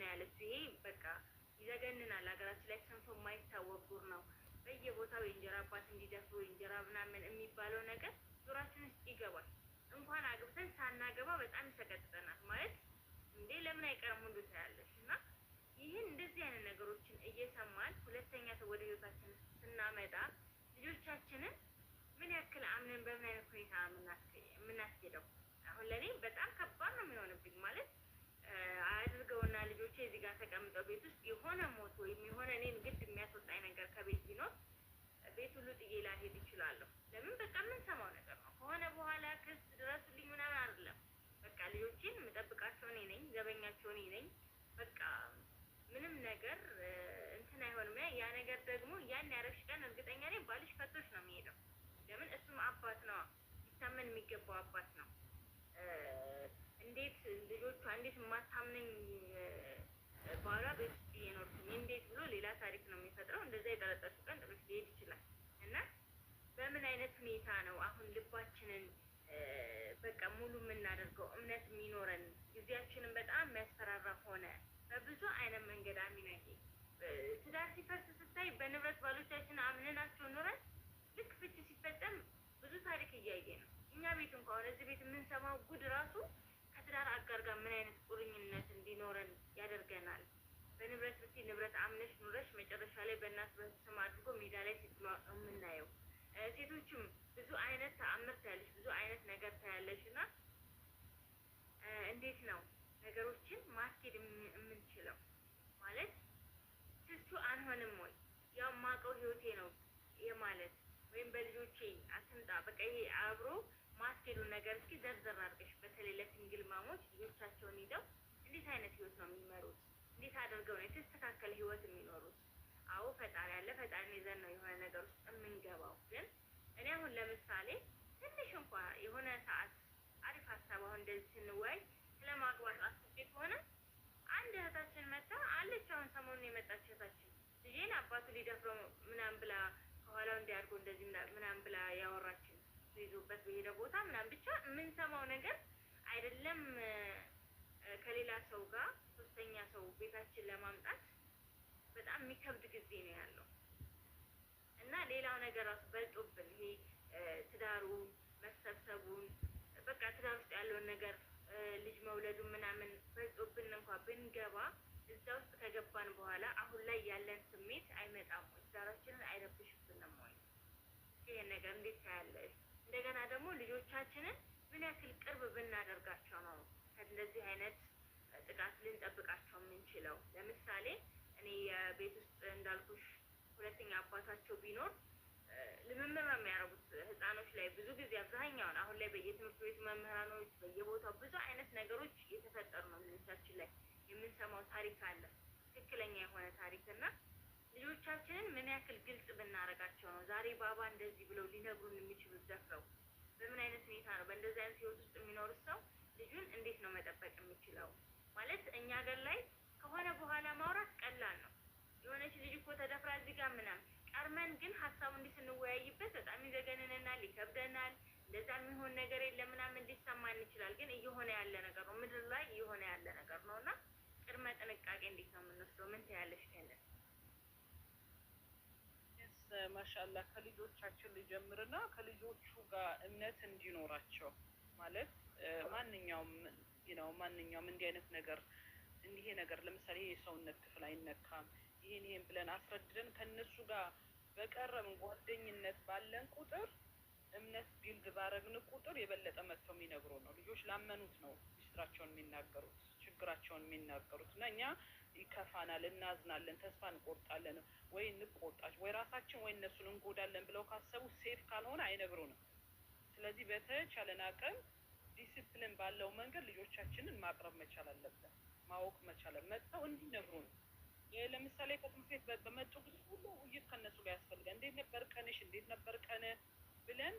ነው ያለችው። ይሄ በቃ ይዘገንናል። ሀገራችን ላይ ሰምቶ የማይታወቅ ጉር ነው። በየቦታው የእንጀራ አባት እንዲደፍሩ የእንጀራ ምናምን የሚባለው ነገር ጆሯችን ውስጥ ይገባል። እንኳን አግብተን ሳናገባ በጣም ይሰቀጥጠናል። ማለት እንዴ ለምን አይቀርም ሁሉ ታያለሽ። እና ይህን እንደዚህ አይነት ነገሮችን እየሰማን ሁለተኛ ሰው ወደ ህይወታችን ስናመጣ ልጆቻችንን ምን ያክል አምነን በምን አይነት ሁኔታ የምናስኬደው? አሁን ለእኔ በጣም ከባድ ነው የሚሆንብኝ። ማለት አድርገውና ልጆቼ እዚህ ጋር ተቀምጠው ቤት ውስጥ የሆነ ሞት ወይም የሆነ እኔን ግድ የሚያስወጣኝ ነገር ከቤት ቢኖር ቤት ሁሉ ጥዬ ላልሄድ ይችላለሁ። ለምን በቃ የምንሰማው ነገር ነው። ከሆነ በኋላ ክስ ድረሱልኝ ምናምን አይደለም። በቃ ልጆቼን የምጠብቃቸው እኔ ነኝ፣ ዘበኛቸው እኔ ነኝ። በቃ ምንም ነገር እንትን አይሆንም። ያ ነገር ደግሞ ያን ያረግሽ ቀን እርግጠኛ ነኝ ባልሽ ፈቶሽ ነው የሚሄደው። ለምን እሱም አባት ነው፣ ሊታመን የሚገባው አባት ነው። እንዴት ልጆቿ እንዴት የማታምነኝ ባሏ ቤት ውስጥ እየኖርኩኝ እንዴት ብሎ ሌላ ታሪክ ነው የሚፈጥረው። እንደዛ የጠረጠርሽ ቀን ጥሎሽ ሊሄድ ይችላል። እና በምን አይነት ሁኔታ ነው አሁን ልባችንን በቃ ሙሉ የምናደርገው እምነት የሚኖረን? ጊዜያችንን በጣም የሚያስፈራራ ሆነ በብዙ አይነት መንገድ። አሚናዬ ትዳር ሲፈርስ ስታይ በንብረት ባሎቻችን አምነናቸው ኖረን ልክ ፍቺ ሲፈጸም ብዙ ታሪክ እያየ ነው። እኛ ቤት እንኳን እዚህ ቤት የምንሰማው ጉድ ራሱ ከትዳር አጋር ጋር ምን አይነት ቁርኝነት እንዲኖረን ያደርገናል። በንብረት ብቻ ንብረት አምነሽ ኑረሽ መጨረሻ ላይ በእናት በስም አድርጎ ሜዳ ላይ ሲጥሉ የምናየው። ሴቶችም ብዙ አይነት ተአምር ታያለሽ፣ ብዙ አይነት ነገር ታያለሽ። እና እንዴት ነው ነገሮችን ማስኬድ የምንችለው? ማለት ስሱ አንሆንም ወይ? ያው ማቀው ህይወቴ ነው የማለት ወይም በልጆቼ አትምጣ በቃ ይሄ አብሮ ማስኬዱን ነገር እስኪ ዘርዘር አድርገሽ በተለይ ለሲንግል ማሞች ልጆቻቸውን ይዘው እንዴት አይነት ህይወት ነው የሚመሩት? እንዴት አድርገው ነው የተስተካከለ ህይወት የሚኖሩት? አዎ ፈጣሪ ያለ ፈጣሪ ይዘን ነው የሆነ ነገር ውስጥ የምንገባው። ግን እኔ አሁን ለምሳሌ ትንሽ እንኳን የሆነ ሰዓት አሪፍ ሀሳብ አሁን እንደዚህ ስንወያይ ስለማግባት አስቤ ከሆነ አንድ እህታችን መጣ አለች። አሁን ሰሞኑን የመጣች እህታችን ልጄን አባቱ ሊደፍረው ምናምን ብላ ከኋላው እንዲያርጎ እንደዚህ ምናምን ብላ ያወራችን ይዞበት በሄደ ቦታ ምናምን ብቻ የምንሰማው ነገር አይደለም። ከሌላ ሰው ጋር ሶስተኛ ሰው ቤታችን ለማምጣት በጣም የሚከብድ ጊዜ ነው ያለው። እና ሌላው ነገር ራሱ በልጦብን ይሄ ትዳሩን መሰብሰቡን በቃ ትዳር ውስጥ ያለውን ነገር ልጅ መውለዱ ምናምን በልጦብን እንኳን ብንገባ እዛ ውስጥ ከገባን በኋላ አሁን ላይ ያለን ስሜት አይመጣም ወይ? ትዳራችንን አይረብሽብንም ወይ? ይሄን ነገር እንዴት ታያለሽ? እንደገና ደግሞ ልጆቻችንን ምን ያክል ቅርብ ብናደርጋቸው ነው ከእንደዚህ አይነት ጥቃት ልንጠብቃቸው የምንችለው? ለምሳሌ እኔ የቤት ውስጥ እንዳልኩሽ ሁለተኛ አባታቸው ቢኖር ልምምር ነው የሚያደርጉት ህፃኖች ላይ ብዙ ጊዜ አብዛኛውን አሁን ላይ በየትምህርት ቤቱ መምህራኖች በየቦታው ብዙ አይነት ነገሮች እየተፈጠሩ ነው። ልጆቻችን ላይ የምንሰማው ታሪክ አለ፣ ትክክለኛ የሆነ ታሪክ። እና ልጆቻችንን ምን ያክል ግልጽ ብናደርጋቸው ነው ዛሬ ባባ እንደዚህ ብለው ሊነግሩን የሚችሉት? ደፍረው በምን አይነት ሁኔታ ነው በእንደዚህ አይነት ህይወት ውስጥ የሚኖሩት ሰው ልጁን እንዴት ነው መጠበቅ የሚችለው? ማለት እኛ ሀገር ላይ ከሆነ በኋላ ማውራት ቀላል ነው። የሆነች ልጅ እኮ ተደፍራ እዚህ ጋር ምናምን ቀርመን ግን ሀሳቡ እንዲህ ስንወያይበት በጣም ይዘገንንናል፣ ይከብደናል። እንደዛ የሚሆን ነገር የለም ምናምን ሊሰማን ይችላል። ግን እየሆነ ያለ ነገር ነው፣ ምድር ላይ እየሆነ ያለ ነገር ነው። እና ቅድመ ጥንቃቄ እንዴት ነው የምንወስደው? ምን ትያለሽ? ከለን ማሻአላ ከልጆቻችን ልጀምርና ከልጆቹ ጋር እምነት እንዲኖራቸው ማለት ማንኛውም እንዲህ አይነት ነገር ይሄ ነገር ለምሳሌ የሰውነት ክፍል አይነካም ይሄን ብለን አስረድተን ከነሱ ጋር በቀረብን ጓደኝነት ባለን ቁጥር እምነት ቢልድ ባረግን ቁጥር የበለጠ መጥተው የሚነግሩ ነው። ልጆች ላመኑት ነው ሚስጥራቸውን የሚናገሩት፣ ችግራቸውን የሚናገሩት። እና እኛ ይከፋናል፣ እናዝናለን፣ ተስፋ እንቆርጣለን፣ ወይ እንቆጣች ወይ ራሳችን ወይ እነሱን እንጎዳለን ብለው ካሰቡ ሴፍ ካልሆነ አይነግሩንም። ስለዚህ በተቻለን አቅም ዲሲፕሊን ባለው መንገድ ልጆቻችንን ማቅረብ መቻል አለብን። ማወቅ መቻል መጥተው እንዲነግሩን። ለምሳሌ ከትምህርት ቤት በመጡ ጊዜ ሁሉ ውይይት ከነሱ ጋር ያስፈልጋል። እንዴት ነበር ቀንሽ? እንዴት ነበር ቀን ብለን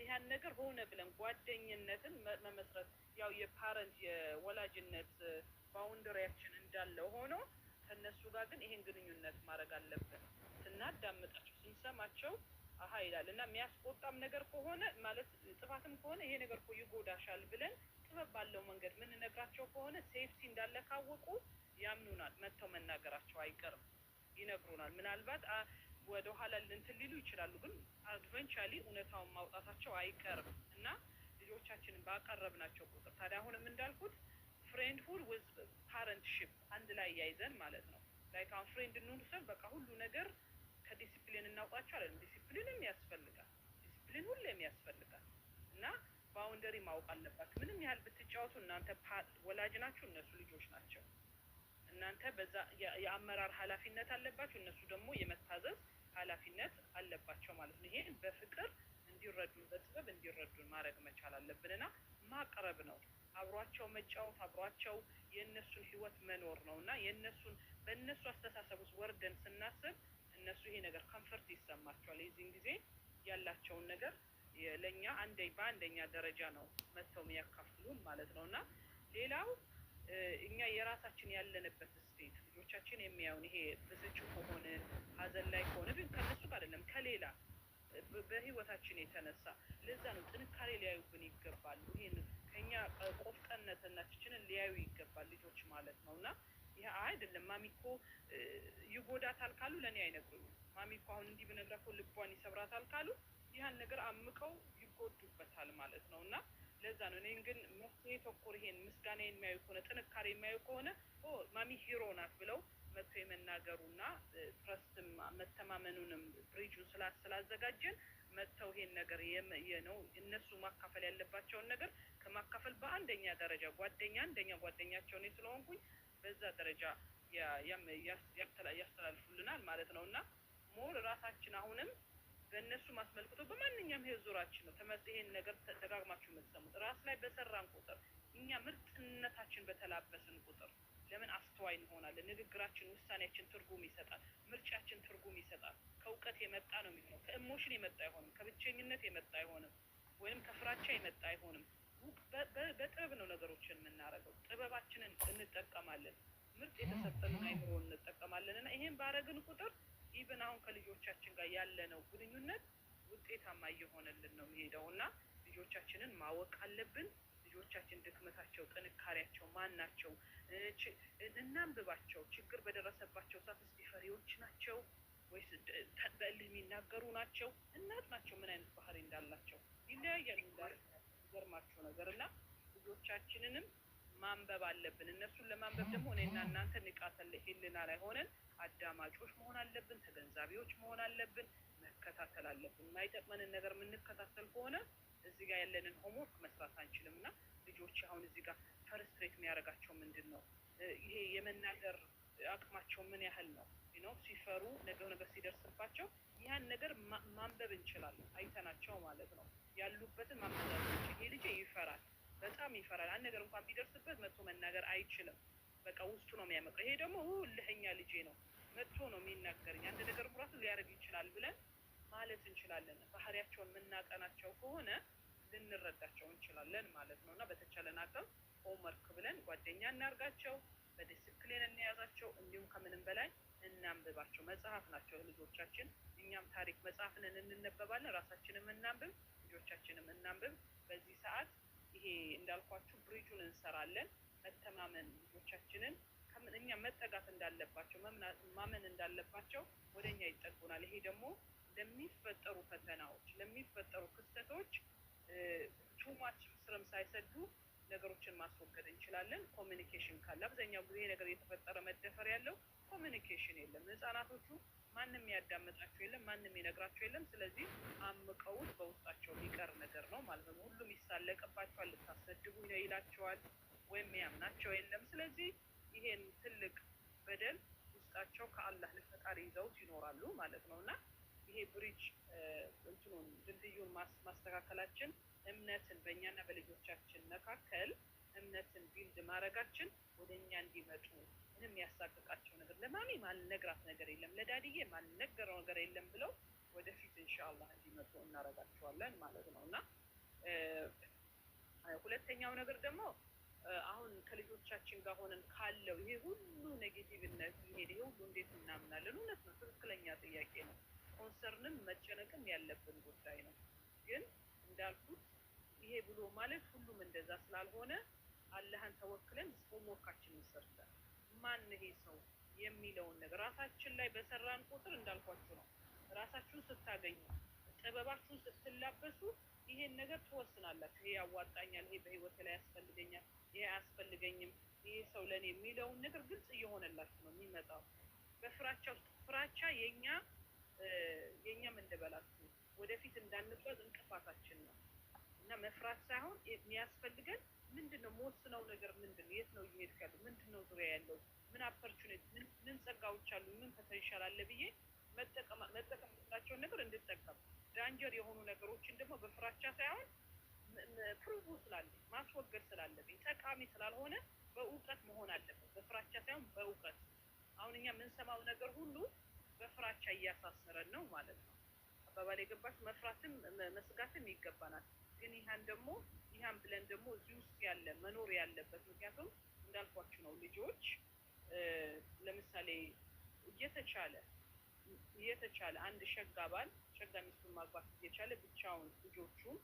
ያን ነገር ሆነ ብለን ጓደኝነትን መመስረት ያው የፓረንት የወላጅነት ባውንደሪያችን እንዳለ ሆኖ ከነሱ ጋር ግን ይሄን ግንኙነት ማድረግ አለብን። ስናዳምጣቸው ስንሰማቸው አሃ ይላል እና የሚያስቆጣም ነገር ከሆነ ማለት ጥፋትም ከሆነ ይሄ ነገር እኮ ይጎዳሻል ብለን ጥበብ ባለው መንገድ ምን ነግራቸው ከሆነ ሴፍቲ እንዳለ ካወቁ ያምኑናል። መጥተው መናገራቸው አይቀርም፣ ይነግሩናል። ምናልባት ወደ ኋላ እንትን ሊሉ ይችላሉ፣ ግን አድቨንቻሊ እውነታውን ማውጣታቸው አይቀርም እና ልጆቻችንን ባቀረብናቸው ቁጥር ታዲያ አሁንም እንዳልኩት ፍሬንድሁድ ዊዝ ፓረንትሺፕ አንድ ላይ ያይዘን ማለት ነው። ላይክ አሁን ፍሬንድ እንውሰድ፣ በቃ ሁሉ ነገር ከዲሲፕሊን እናውጣቸዋለን። ዲሲፕሊንም ያስፈልጋል፣ ዲሲፕሊን ሁሌም ያስፈልጋል እና ባውንደሪ ማወቅ አለባችሁ። ምንም ያህል ብትጫወቱ እናንተ ወላጅ ናችሁ፣ እነሱ ልጆች ናቸው። እናንተ በዛ የአመራር ኃላፊነት አለባችሁ፣ እነሱ ደግሞ የመታዘዝ ኃላፊነት አለባቸው ማለት ነው። ይሄን በፍቅር እንዲረዱን በጥበብ እንዲረዱን ማድረግ መቻል አለብንና ማቅረብ ነው። አብሯቸው መጫወት፣ አብሯቸው የእነሱን ህይወት መኖር ነው እና የእነሱን በእነሱ አስተሳሰብ ውስጥ ወርደን ስናስብ እነሱ ይሄ ነገር ኮንፈርት ይሰማቸዋል። የዚህን ጊዜ ያላቸውን ነገር ለእኛ በአንደኛ ደረጃ ነው መጥተው የሚያካፍሉን ማለት ነው እና ሌላው እኛ የራሳችን ያለንበት ስቴት ልጆቻችን የሚያዩን ይሄ ብስጩ ከሆነ ሀዘን ላይ ከሆነ ግን ከነሱ ጋር አይደለም ከሌላ በህይወታችን የተነሳ ለዛ ነው ጥንካሬ ሊያዩብን ይገባሉ። ይሄን ከኛ ቆፍጠነትነታችንን ሊያዩ ይገባል ልጆች ማለት ነው እና ይሄ አይደለም ማሚኮ ይጎዳታል ካሉ ለእኔ አይነግሩኝም። ማሚኮ አሁን እንዲህ ብነግራት እኮ ልቧን ይሰብራታል ካሉ ይህን ነገር አምቀው ይጎዱበታል ማለት ነው እና ለዛ ነው እኔን ግን መፍትሄ ተኮር ይሄን ምስጋና የሚያዩ ከሆነ ጥንካሬ የሚያዩ ከሆነ ማሚ ሂሮ ናት ብለው መጥቶ የመናገሩና ትረስትም መተማመኑንም ብሪጁን ስላዘጋጀን መጥተው ይሄን ነገር ነው እነሱ ማካፈል ያለባቸውን ነገር ከማካፈል በአንደኛ ደረጃ አንደኛ ጓደኛቸው እኔ ስለሆንኩኝ በዛ ደረጃ ያስተላልፉልናል ማለት ነው እና ሞር ራሳችን አሁንም በእነሱ ማስመልክቶ በማንኛውም ህይወት ዙራችን ነው ይሄን ነገር ተደጋግማችሁ የምትሰሙት ራስ ላይ በሰራን ቁጥር እኛ ምርጥነታችን በተላበስን ቁጥር ለምን አስተዋይ እንሆናለን። ንግግራችን፣ ውሳኔያችን ትርጉም ይሰጣል። ምርጫችን ትርጉም ይሰጣል። ከእውቀት የመጣ ነው የሚሆነው። ከኢሞሽን የመጣ አይሆንም። ከብቸኝነት የመጣ አይሆንም። ወይም ከፍራቻ የመጣ አይሆንም። በጥበብ ነው ነገሮችን የምናደርገው። ጥበባችንን እንጠቀማለን። ምርጥ የተሰጠንን አይምሮ እንጠቀማለን እና ይሄን ባረግን ቁጥር ኢቭን አሁን ከልጆቻችን ጋር ያለነው ግንኙነት ውጤታማ እየሆነልን ነው የሚሄደው እና ልጆቻችንን ማወቅ አለብን። ልጆቻችን ድክመታቸው፣ ጥንካሬያቸው ማን ናቸው? እናንብባቸው። ችግር በደረሰባቸው ሰዓት እስቲ ፈሪዎች ናቸው ወይስ በእልህ የሚናገሩ ናቸው? እናት ናቸው ምን አይነት ባህሪ እንዳላቸው ይለያያል። የሚገርማቸው ነገር እና ልጆቻችንንም ማንበብ አለብን። እነሱን ለማንበብ ደግሞ እኔና እናንተ ንቃተ ህሊና ላይ ሆነን አዳማጮች መሆን አለብን። ተገንዛቢዎች መሆን አለብን። መከታተል አለብን። የማይጠቅመንን ነገር የምንከታተል ከሆነ እዚህ ጋር ያለንን ሆምወርክ መስራት አንችልም እና ልጆች አሁን እዚህ ጋር ፈርስትሬት የሚያደርጋቸው ምንድን ነው? ይሄ የመናገር አቅማቸው ምን ያህል ነው? ሲፈሩ ነገር ሲደርስባቸው ያን ነገር ማንበብ እንችላለን። አይተናቸው ማለት ነው ያሉበትን ማመዛዘን። ይሄ ልጅ ይፈራል፣ በጣም ይፈራል። አንድ ነገር እንኳን ቢደርስበት መጥቶ መናገር አይችልም። በቃ ውስጡ ነው የሚያመቀው። ይሄ ደግሞ ልህኛ ልጄ ነው መጥቶ ነው የሚናገርኝ፣ አንድ ነገር ራሱ ሊያደርግ ይችላል ብለን ማለት እንችላለን። ባህሪያቸውን የምናጠናቸው ከሆነ ልንረዳቸው እንችላለን ማለት ነው እና በተቻለን አቅም ሆምወርክ ብለን ጓደኛ እናርጋቸው፣ በዲስፕሊን እንያዛቸው፣ እንዲሁም ከምንም በላይ እናንብባቸው። መጽሐፍ ናቸው ልጆቻችን። እኛም ታሪክ መጽሐፍንን እንነበባለን፣ ራሳችንም እናንብብ፣ ልጆቻችንም እናንብብ። በዚህ ሰዓት ይሄ እንዳልኳችሁ ብሪጁን እንሰራለን። መተማመን ልጆቻችንን እኛ መጠጋት እንዳለባቸው ማመን እንዳለባቸው ወደ እኛ ይጠጉናል። ይሄ ደግሞ ለሚፈጠሩ ፈተናዎች፣ ለሚፈጠሩ ክስተቶች ቱማች ስርም ሳይሰዱ ነገሮችን ማስወገድ እንችላለን። ኮሚኒኬሽን ካለ አብዛኛው ጊዜ ነገር የተፈጠረ መደፈር ያለው ኮሚኒኬሽን የለም። ህጻናቶቹ ማንም ያዳምጣቸው የለም፣ ማንም ይነግራቸው የለም። ስለዚህ አምቀውት በውስጣቸው የሚቀር ነገር ነው ማለት ነው። ሁሉም ይሳለቅባቸዋል፣ ልታሰድቡ ነው ይላቸዋል፣ ወይም ያምናቸው የለም። ስለዚህ ይሄን ትልቅ በደል ውስጣቸው ከአላህ ለፈጣሪ ይዘውት ይኖራሉ ማለት ነው እና ይሄ ብሪጅ እንትኑን ድልድዩን ማስተካከላችን እምነትን በእኛና በልጆቻችን መካከል እምነትን ቢልድ ማድረጋችን ወደ እኛ እንዲመጡ ምንም ያሳቅቃቸው ነገር ለማሚ ማልነግራት ነገር የለም፣ ለዳድዬ ማልነገረው ነገር የለም ብለው ወደፊት ኢንሻአላህ እንዲመጡ እናረጋቸዋለን ማለት ነው እና ሁለተኛው ነገር ደግሞ አሁን ከልጆቻችን ጋር ሆነን ካለው ይሄ ሁሉ ኔጌቲቭነት ይሄ ሁሉ እንዴት እናምናለን? እውነት ነው፣ ትክክለኛ ጥያቄ ነው። ኮንሰርንም መጨነቅም ያለብን ጉዳይ ነው። ግን እንዳልኩት ይሄ ብሎ ማለት ሁሉም እንደዛ ስላልሆነ አላህን ተወክለን ሆምወርካችንን ሰርተን ማን ይሄ ሰው የሚለውን ነገር ራሳችን ላይ በሰራን ቁጥር እንዳልኳችሁ ነው። ራሳችሁን ስታገኙ ጥበባችሁን ስትላበሱ ይሄን ነገር ትወስናላችሁ። ይሄ ያዋጣኛል፣ ይሄ በህይወት ላይ ያስፈልገኛል፣ ይሄ አያስፈልገኝም፣ ይሄ ሰው ለኔ የሚለውን ነገር ግልጽ እየሆነላችሁ ነው የሚመጣው። በፍራቻ ውስጥ ፍራቻ የኛ እንደበላችሁ ወደፊት እንዳንጓዝ እንቅፋታችን ነው እና መፍራት ሳይሆን የሚያስፈልገን ምንድነው? መወስነው ነገር ምንድነው? የት ነው እየሄድክ ያለው? ምንድነው ዙሪያ ያለው? ምን ኦፖርቹኒቲ፣ ምን ጸጋዎች አሉ? ምን ፖቴንሻል አለ ብዬ መጠቀም የምችላቸውን ነገር እንድጠቀም፣ ዳንጀር የሆኑ ነገሮችን ደግሞ በፍራቻ ሳይሆን ፕሩቭ ስላለኝ ማስወገድ ስላለብኝ ጠቃሚ ስላልሆነ በእውቀት መሆን አለበት። በፍራቻ ሳይሆን በእውቀት። አሁን እኛ የምንሰማው ነገር ሁሉ በፍራቻ እያሳሰረን ነው ማለት ነው። አባባል የገባች መፍራትም መስጋትም ይገባናል። ግን ይህን ብለን ደግሞ እዚህ ውስጥ ያለ መኖር ያለበት ምክንያቱም እንዳልኳችሁ ነው። ልጆች ለምሳሌ እየተቻለ አንድ ሸጋ ባል ሸጋ ሚስቱን ማግባት እየቻለ ብቻውን ልጆቹን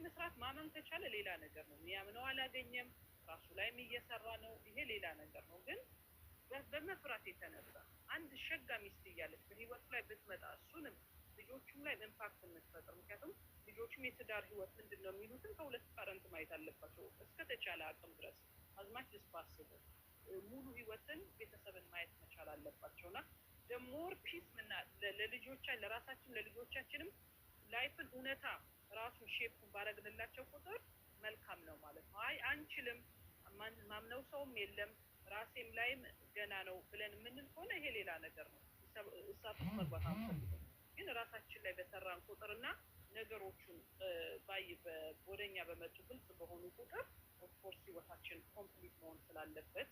መስራት ማመን ከቻለ ሌላ ነገር ነው። የሚያምነው አላገኘም፣ ራሱ ላይም እየሰራ ነው፣ ይሄ ሌላ ነገር ነው። ግን በመፍራት የተነሳ አንድ ሸጋ ሚስት እያለች በህይወቱ ላይ ብትመጣ እሱንም ልጆቹም ላይ ኢምፓክት የምትፈጥር ምክንያቱም ልጆቹም የትዳር ህይወት ምንድን ነው የሚሉትን ከሁለት ፓረንት ማየት አለባቸው እስከተቻለ አቅም ድረስ አዝማች ስፓስብ ሙሉ ህይወትን ቤተሰብን ማየት መቻል አለባቸው እና ደሞር ፒስ ለራሳችን ለልጆቻችንም ላይፍን እውነታ ራሱን ሼፕን ባረግንላቸው ቁጥር መልካም ነው ማለት ነው። አንችልም፣ ማምነው ሰውም የለም፣ ራሴም ላይም ገና ነው ብለን የምንል ከሆነ ይሄ ሌላ ነገር ነው። እሳት መግባት አንፈልግም። ግን ራሳችን ላይ በሰራን ቁጥርና ነገሮቹን ወደኛ በመጡ ግልጽ በሆኑ ቁጥር ኦፍኮርስ ህይወታችን ኮምፕሊት መሆን ስላለበት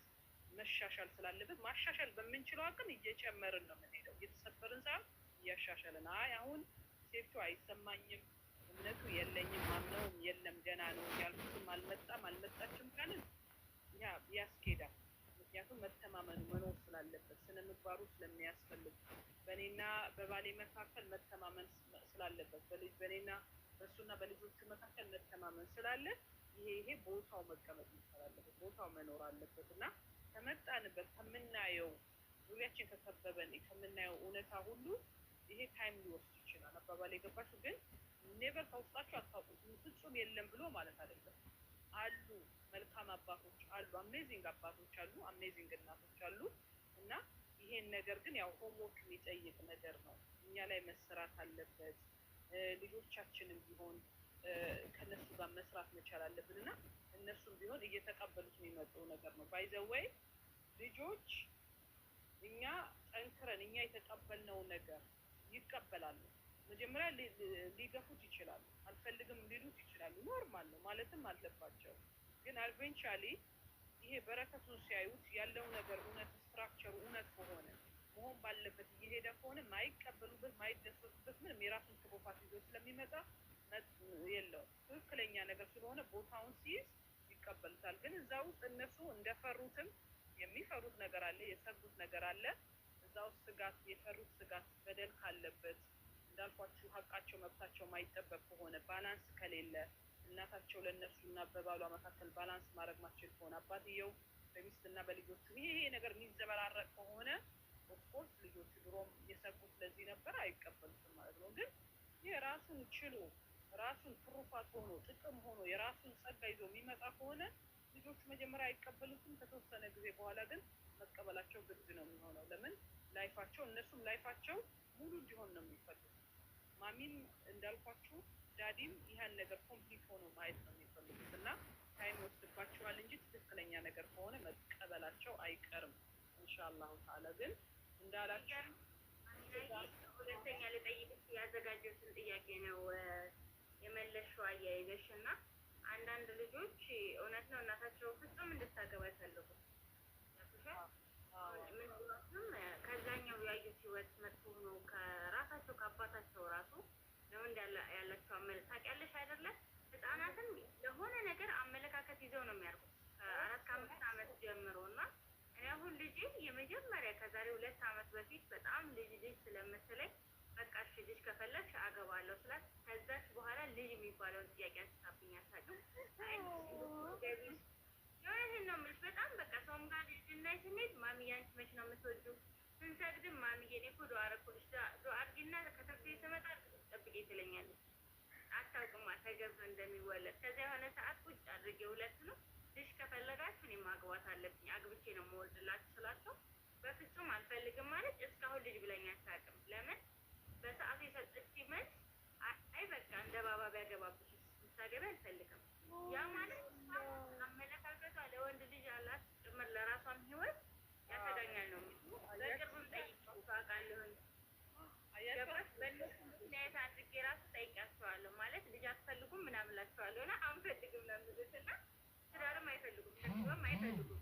መሻሻል ስላለበት ማሻሻል በምንችለው አቅም እየጨመርን ነው የምንሄደው። እየተሰበርን ሳይሆን እያሻሻልን አሁን ሴፍቱ አይሰማኝም፣ እምነቱ የለኝም፣ ማምነውም የለም፣ ገና ነው ያልኩትም አልመጣችም ካልን ያስኬዳል። ምክንያቱም መተማመኑ መኖር ስላለበት ስነ ምግባሩ ስለሚያስፈልግ በእኔና በባሌ መካከል መተማመን ስላለበት በእኔና በእሱና በልጆቹ መካከል መተማመን ስላለ ይሄ ቦታው መቀመጥ አለበት፣ ቦታው መኖር አለበት እና ከመጣንበት ከምናየው ዙሪያችን ከከበበን ከምናየው እውነታ ሁሉ ይሄ ታይም ሊወስድ ይችላል። አባባል የገባችሁ ግን ኔቨር ከውስጣችሁ አታውቁም። ፍጹም የለም ብሎ ማለት አይደለም። አሉ መልካም አባቶች አሉ፣ አሜዚንግ አባቶች አሉ፣ አሜዚንግ እናቶች አሉ እና ይሄን ነገር ግን ያው ሆምወርክ የሚጠይቅ ነገር ነው። እኛ ላይ መሰራት አለበት። ልጆቻችንም ቢሆን ከነሱ ጋር መስራት መቻል አለብን እና እነሱም ቢሆን እየተቀበሉት የሚመጣው ነገር ነው። ባይዘወይ ልጆች እኛ ጠንክረን እኛ የተቀበልነው ነገር ይቀበላሉ። መጀመሪያ ሊገፉት ይችላሉ፣ አልፈልግም ሊሉት ይችላሉ። ኖርማል ነው ማለትም አለባቸው። ግን ኢቬንቹዋሊ ይሄ በረከቱን ሲያዩት ያለው ነገር እውነት ስትራክቸሩ እውነት ከሆነ መሆን ባለበት እየሄደ ከሆነ ማይቀበሉበት ማይደሰቱበት ምንም የራሱን ትሩፋት ይዞ ስለሚመጣ የለውም። ትክክለኛ ነገር ስለሆነ ቦታውን ሲይዝ ይቀበሉታል። ግን እዛ ውስጥ እነሱ እንደፈሩትም የሚፈሩት ነገር አለ፣ የሰጉት ነገር አለ። እዛ ውስጥ ስጋት የፈሩት ስጋት በደል ካለበት እንዳልኳችሁ ሀቃቸው መብታቸው ማይጠበቅ ከሆነ ባላንስ ከሌለ እናታቸው ለእነሱ እና በባሏ መካከል ባላንስ ማድረግ ማችል ከሆነ አባትየው በሚስትና በልጆቹ ይሄ ነገር የሚዘበራረቅ ከሆነ ኦፍኮርስ ልጆቹ ድሮም የሰጉት ለዚህ ነበር አይቀበሉትም ማለት ነው። ግን ይህ ራሱን ችሎ ራሱን ትሩፋት ሆኖ ጥቅም ሆኖ የራሱን ጸጋ ይዞ የሚመጣ ከሆነ ልጆቹ መጀመሪያ አይቀበሉትም። ከተወሰነ ጊዜ በኋላ ግን መቀበላቸው ግድ ነው የሚሆነው። ለምን ላይፋቸው እነሱም ላይፋቸው ሙሉ እንዲሆን ነው የሚፈልጉት። ማሚም እንዳልኳችሁ ዳዲም ይህን ነገር ኮምፕሊት ሆኖ ማየት ነው የሚፈልጉት እና ታይም ወስድባቸዋል እንጂ ትክክለኛ ነገር ከሆነ መቀበላቸው አይቀርም ኢንሻአላሁ ተዓላ። ግን እንዳላችሁ ሁለተኛ ልጠይቅሽ ያዘጋጀሁትን ጥያቄ ነው የመለሽው አያይዘሽ እና አንዳንድ ልጆች እውነት ነው እናታቸው ፍጹም እንድታገባ አይፈልጉም። ምክንያቱም ከዛኛው ያዩት ህይወት መጥፎ ሆኖ ከራሳቸው ከአባታቸው ራሱ ነው ያላቸው አመለካከት ታውቂያለሽ አይደለም? ህፃናትን ለሆነ ነገር አመለካከት ይዘው ነው የሚያርጉት ከ4 ከ5 ዓመት ጀምሮ እና እኔ አሁን ልጄ የመጀመሪያ ከዛሬ 2 ዓመት በፊት በጣም ልጅ ስለመሰለኝ በቃ እሺ ልጅ ከፈለግሽ አገባለሁ ስላት ከዛች በኋላ ልጅ የሚባለውን ጥያቄ አንስታብኝ አታውቅም። የእውነቴን ነው የምልሽ። በጣም በቃ ሰውም ጋር ልጅ ላይ ስንሄድ ማሚዬ አንቺ መች ነው የምትወጂው? ስንሰግድም ማሚዬ እኔ እኮ ዱአ አደረኩልሽ ዱአ አድርጊና ከትምህርት ቤት ስመጣ ጠብቄ ትለኛለች። አታውቅማ ተገብቶ እንደሚወለድ። ከዚያ የሆነ ሰዓት ቁጭ አድርጌ ሁለቱንም ልጅ ከፈለጋችሁ እኔ ማግባት አለብኝ አግብቼ ነው የምወልድላችሁ ስላቸው በፍጹም አልፈልግም ማለት እስካሁን ልጅ ብለኝ አታውቅም። ለምን በሰዓቱ የሰጠችኝ መልስ አይ በቃ እንደ ባባ ቢያገባብሽ ምታገቢ አልፈልግም። ያ ማለት አመለካከቷ ለወንድ ልጅ አላት ጭምር ለራሷም ህይወት ያሰጋኛል ነው የሚሉ በቅርብም ጠይቄው አውቃለሁኝ። ገባሽ? በእነሱ ምክንያት አድርጌ ራሱ ጠይቂያቸዋለሁ። ማለት ልጅ አትፈልጉም ምናምን እላቸዋለሁ እና አንፈልግም ነው የሚሉት እና ትዳርም አይፈልጉም ከስበም አይፈልጉም።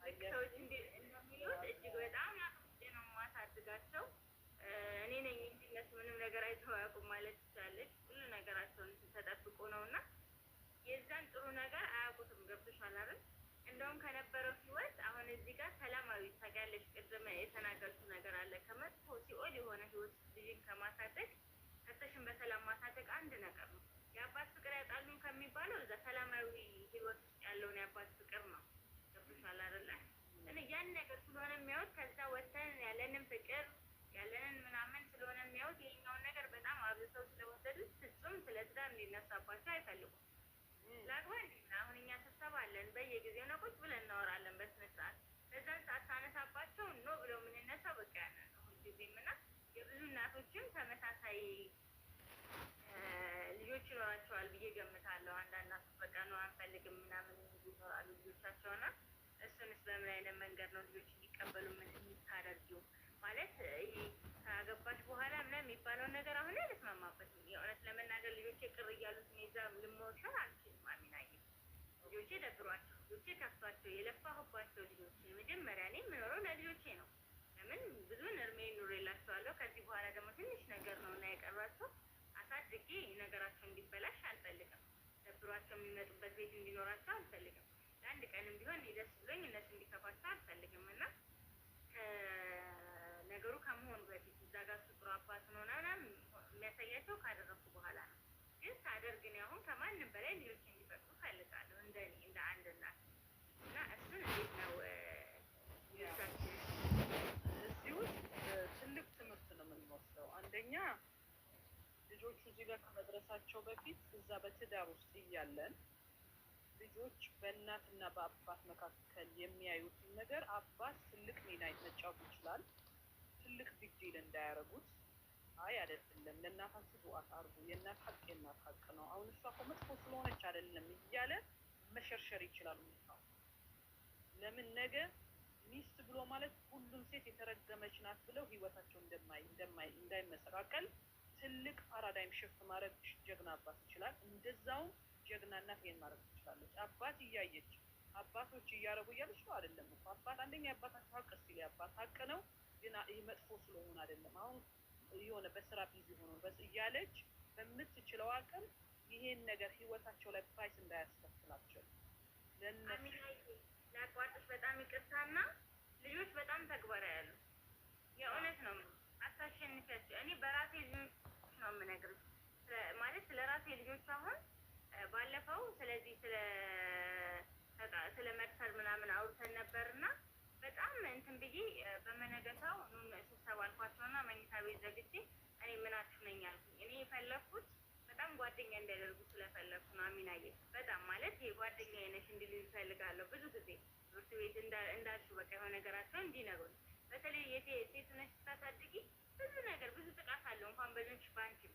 ልክ ሰዎች እንደሚሉት እጅግ በጣም ናፍቄ ነው የማሳድጋቸው። እኔ ነኝ እንጂ እነሱ ምንም ነገር አይተው አያውቁም ማለት ትችላለች። ሁሉ ነገራቸውን ተጠብቆ ነው እና የዛን ጥሩ ነገር አያውቁትም። ገብቶሻል አይደል? እንደውም ከነበረው ህይወት አሁን እዚህ ጋር ሰላማዊ ታውቂያለሽ፣ ቅድም የተናገርኩት ነገር አለ። ከመጥፎ ሲኦል የሆነ ህይወት ልጅን ከማሳደግ ከተሽን በሰላም ማሳደግ አንድ ነገር ነው። የአባት ፍቅር ያጣሉን ከሚባለው እዛ ሰላማዊ ህይወት ውስጥ ያለውን የአባት ፍቅር ነው። ገብቶሻል አይደለ? ያን ነገር ስለሆነ የሚያዩት ከዛ ወተን ያለንን ፍቅር ያለንን ምናምን ስለሆነ የሚያዩት ይሄኛውን ነገር በጣም አብዝተው ስለወሰዱት ፍጹም ስለ ትዳር እንዲነሳባቸው አይፈልጉም። ላግባ አሁን እኛ ስብሰባ አለን በየጊዜው ነው ቁጭ ብለን እናወራለን በስነ ስርዓት። በዛን ሰዓት ሳነሳባቸው ኖ ብለው የምንነሳው በቃ ያለ ነው ሁልጊዜም እና የብዙ እናቶችም ተመሳሳይ ልጆች ይኖራቸዋል ብዬ ገምታለሁ። አንዳንድ እናቶች በቃ ነው አንፈልግም ምናምን ይኖራሉ ልጆቻቸውና እሱንስ በምን አይነት መንገድ ነው ልጆች እንዲቀበሉ ምን የምታደርጊው? ማለት ይሄ ካገባች በኋላ ምናምን የሚባለውን ነገር አሁን አልስማማበትም። የእውነት ለመናገር ልጆቼ ቅር እያሉት እዛ ልሞሸር አልችልም። አሚናዬ ልጆቼ ደብሯቸው ልጆቼ ከፍቷቸው የለፋሁባቸው ልጆቼ መጀመሪያ እኔ የምኖረው ለልጆቼ ነው። ለምን ብዙን እድሜ ኑሬላቸዋለሁ። ከዚህ በኋላ ደግሞ ትንሽ ነገር ነው እና የቀሯቸው አሳድጌ ነገራቸው እንዲበላሽ አልፈልግም። ደብሯቸው የሚመጡበት ቤት እንዲኖራቸው አልፈልግም። ለአንድ ቀንም ቢሆን ደስ ብሎኝ እነሱ እንዲከፋቸው አልፈልግም እና ነገሩ ከመሆኑ በፊት እዛ ጋር ጥሩ አባት ነው ምናምን የሚያሳያቸው ካደረኩ በኋላ ነው። ግን ሳደርግ እኔ አሁን ከማንም በላይ ልጆች እንዲፈቅዱ እፈልጋለሁ እንደኔ እንደ አንድ እናት እና እሱን እንዴት ነው ልጆቻችን እዚህ ውስጥ ትልቅ ትምህርት ነው የምንወስደው። አንደኛ ልጆቹ እዚህ ጋር ከመድረሳቸው በፊት እዛ በትዳር ውስጥ እያለን ልጆች በእናትና በአባት መካከል የሚያዩትን ነገር አባት ትልቅ ሚና መጫወት ይችላል። ትልቅ ቢግ ዲል እንዳያረጉት። አይ አይደለም ለእናታችሁ ዱዓት አርጉ፣ የእናት ሀቅ የእናት ሀቅ ነው፣ አሁን እሷ እኮ መጥፎ ስለሆነች አይደለም እያለ መሸርሸር ይችላል። ለምን ነገ ሚስት ብሎ ማለት ሁሉም ሴት የተረገመች ናት ብለው ህይወታቸው እንዳይመሰቃቀል ትልቅ ፓራዳይም ሽፍት ማድረግ ጀግና አባት ይችላል። እንደዛውም ጀግና እናት ይሄን ማድረግ ትችላለች። አባት እያየች አባቶች እያረጉ እያለች ነው አይደለም እኮ አባት አንደኛ የአባታቸው ሀቅ ሲል የአባት ሀቅ ነው፣ ግን ይህ መጥፎ ስለሆነ አይደለም። አሁን የሆነ በስራ ቢዚ ሆኖ እያለች በምትችለው አቅም ይሄን ነገር ህይወታቸው ላይ ፕራይስ እንዳያስከፍላቸው ላቋርጥሽ በጣም ይቅርታና ልጆች በጣም ተግባራዊ ያሉ የእውነት ነው አታሸንፊያቸው። እኔ በራሴ ልጆች ነው የምነግርሽ ማለት ስለ ራሴ ልጆች አሁን ባለፈው ስለዚህ ስለ መድፈር ምናምን አውርተን ነበርና በጣም እንትን ብዬ በመነገታው ስብሰባ አልኳቸውና መኝታ ቤት ዘግቼ እኔ ምናችሁ ነኝ አልኩኝ። እኔ የፈለኩት በጣም ጓደኛ እንዲያደርጉ ስለፈለኩ ነው። አሚናዬ በጣም ማለት ይሄ ጓደኛ ነሽ እንዲሉ ይፈልጋለሁ። ብዙ ጊዜ ትምህርት ቤት እንዳልሽው በቃ የሆነ ነገራቸው እንዲነግሩኝ። በተለይ ሴት ነሽ ስታሳድጊ ብዙ ነገር ብዙ ጥቃት አለው። እንኳን በልጆች ባንቺም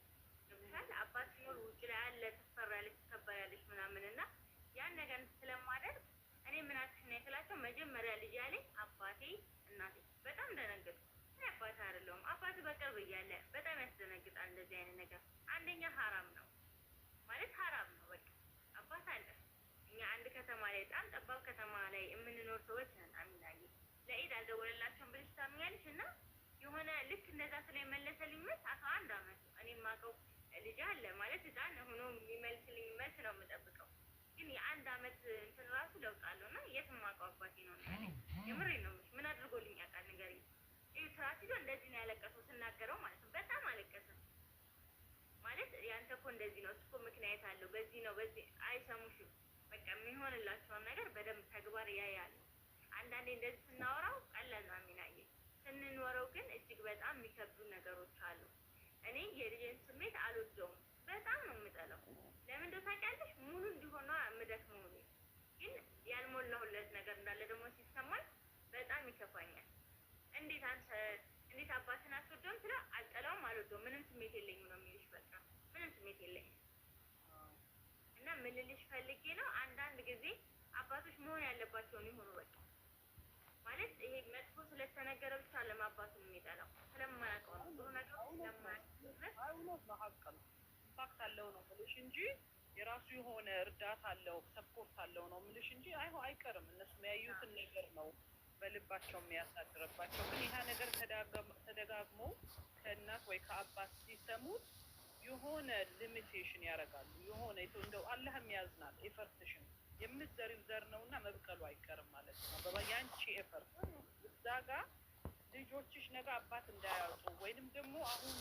ለምሳሌ አባት ሲኖር ውጭ ላይ አለ ትፈራለች፣ ትከበራለች ምናምን እና ያን ነገር ስለማደርግ እኔ ምናችሁ ነኝ ስላቸው መጀመሪያ ልጅ ያለኝ አባቴ እናቴ በጣም ደነገጡ። እኔ አባቴ አይደለሁም አባቴ በቅርብ እያለ በጣም ያስደነግጣል እንደዚህ አይነት ነገር። አንደኛ ሀራም ነው ማለት ሀራም ነው። በቃ አባት አለ። እኛ አንድ ከተማ ላይ በጣም ጠባብ ከተማ ላይ የምንኖር ሰዎች ነን። አሚናዬ ለኢድ አልደወለላቸውም ብለሽ ታምኛለሽ? እና የሆነ ልክ እንደዛ ስለመለሰልኝ መልስ 11 አመት እኔ የማውቀው ልጅ አለ ማለት ህፃን ሆኖ የሚመልስልኝ መልስ ነው የምጠብቀው። ግን የአንድ አመት እንትን ራሱ ለውጥ አለው እና የት የማውቀው አባቴ ነው ያለ። የምሬን ነው ምን አድርጎልኝ ያውቃል? ንገሪኝ። ስራት ይዞ እንደዚህ ነው ያለቀሰው ስናገረው ማለት ነው። በጣም አለቀሰ ማለት ያንተ እኮ እንደዚህ ነው፣ እሱ እኮ ምክንያት አለው፣ በዚህ ነው በዚህ አይሰሙሽም። በቃ የሚሆንላቸውን ነገር በደንብ ተግባር ያያሉ። አንዳንዴ እንደዚህ ስናወራው ቀላል ነው አሚናዬ፣ ስንኖረው ግን እጅግ በጣም የሚከብዱ ነገሮች አሉ። እኔ የልጄን ስሜት አልወደውም፣ በጣም ነው የምጠላው። ለምን እንደው ታውቂያለሽ? ሙሉ እንዲሆን ነው የምደክመው እኔ። ግን ያልሞላሁለት ነገር እንዳለ ደግሞ ሲሰማኝ በጣም ይከፋኛል። እንዴት አንተ እንዴት አባትን አትወደውም ስለው አልጠላውም፣ አልወደውም፣ ምንም ስሜት የለኝም ነው የሚልሽ። በቃ ምንም ስሜት የለኝም። እና ምን ልልሽ ፈልጌ ነው፣ አንዳንድ ጊዜ አባቶች መሆን ያለባቸውን ይሆኑ በቃ ማለት ይሄ መጥፎ ስለተነገረ ብቻ ለማባቱን የሚጠላው ስለማያውቀው ነው። ጥሩ ነገር እውነት ነው፣ ሀቅ ነው። ኢምፓክት አለው ነው የምልሽ እንጂ የራሱ የሆነ እርዳታ አለው፣ ሰፖርት አለው ነው የምልሽ እንጂ አይቀርም። እነሱ የሚያዩትን ነገር ነው በልባቸው የሚያሳድርባቸው። ግን ይህ ነገር ተደጋግሞ ከእናት ወይ ከአባት ሲሰሙት የሆነ ሊሚቴሽን ያደርጋሉ። የሆነ እንደው አላህም ያዝናል። ኤፈርትሽን የምትዘሪው ዘር ነው እና መብቀሉ አይቀርም ማለት ነው። ያንቺ ኤፈርት እዛ ጋር ልጆችሽ ነገ አባት እንዳያጡ ወይንም ደግሞ አሁን